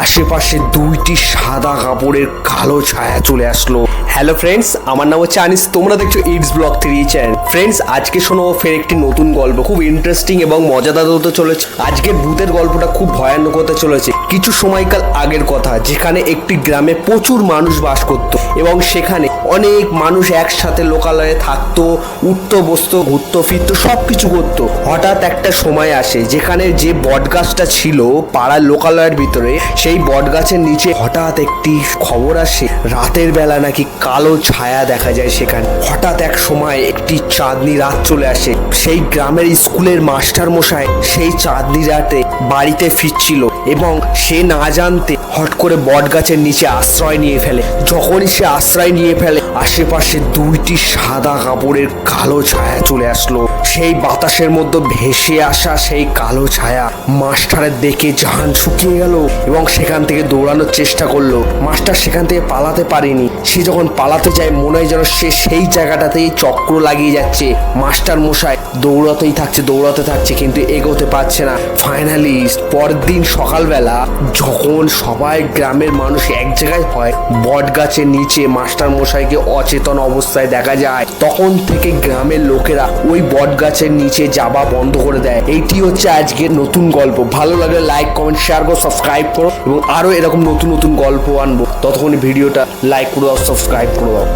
আশেপাশে দুইটি সাদা কাপড়ের কালো ছায়া চলে আসলো। হ্যালো ফ্রেন্ডস, আমার নাম হচ্ছে আনিস, তোমরা দেখছো ইটস ব্লগ 3 চ্যানেল। ফ্রেন্ডস, আজকে শোনাবো ফের একটি নতুন গল্প, খুব ইন্টারেস্টিং এবং মজাদার হতে চলেছে। আজকের ভূতের গল্পটা খুব ভয়ানক হতে চলেছে। কিছু সময়কাল আগের কথা, যেখানে একটি গ্রামে প্রচুর মানুষ বাস করত এবং সেখানে অনেক মানুষ একসাথে লোকালয়ে থাকতো, উঠতো বসতো, ঘুরতো ফিরতো, সব কিছু করতো। হঠাৎ একটা সময় আসে যেখানে যে বট গাছটা ছিল পাড়ার লোকালয়ের ভিতরে, সেই বট গাছের নিচে হঠাৎ একটি খবর আসে রাতের বেলা নাকি কালো ছায়া দেখা যায় সেখানে। হঠাৎ এক সময় একটি চাঁদনি রাত চলে আসে। সেই গ্রামের স্কুলের মাস্টার মশাই সেই চাঁদনি রাতে বাড়িতে ফিরছিল এবং সে না জানতে হট করে বট গাছের নিচে আশ্রয় নিয়ে ফেলে। যখনই সে আশ্রয় নিয়ে ফেলে, আশেপাশে দুইটি সাদা কাপড়ের কালো ছায়া চলে আসলো। সেই বাতাসের মধ্যে ভেসে আসা সেই কালো ছায়া মাস্টারের দেখে জান শুকিয়ে গেল এবং সেখান থেকে দৌড়ানোর চেষ্টা করলো। মাস্টার সেখান থেকে পালাতে পারেনি। সে যখন পালাতে যায়, মনে হয় যেন সে সেই জায়গাটাতেই চক্র লাগিয়ে যাচ্ছে। মাস্টার মশাই দৌড়াতে থাকছে কিন্তু এগোতে পারছে না। ফাইনালি পরের দিন সকালবেলা যখন সবাই গ্রামের মানুষ এক জায়গায় হয়, বট গাছের নিচে মাস্টার মশাইকে অচেতন অবস্থায় দেখা যায়। তখন থেকে গ্রামের লোকেরা ওই বট গাছের নিচে যাওয়া বন্ধ করে দেয়। এইটি হচ্ছে আজকের নতুন গল্প। ভালো লাগলে লাইক, কমেন্ট, শেয়ার করো, সাবস্ক্রাইব করো এবং আরো এরকম নতুন নতুন গল্প আনবো। ততক্ষণ ভিডিওটা লাইক করে দাও, সাবস্ক্রাইব করে দাও।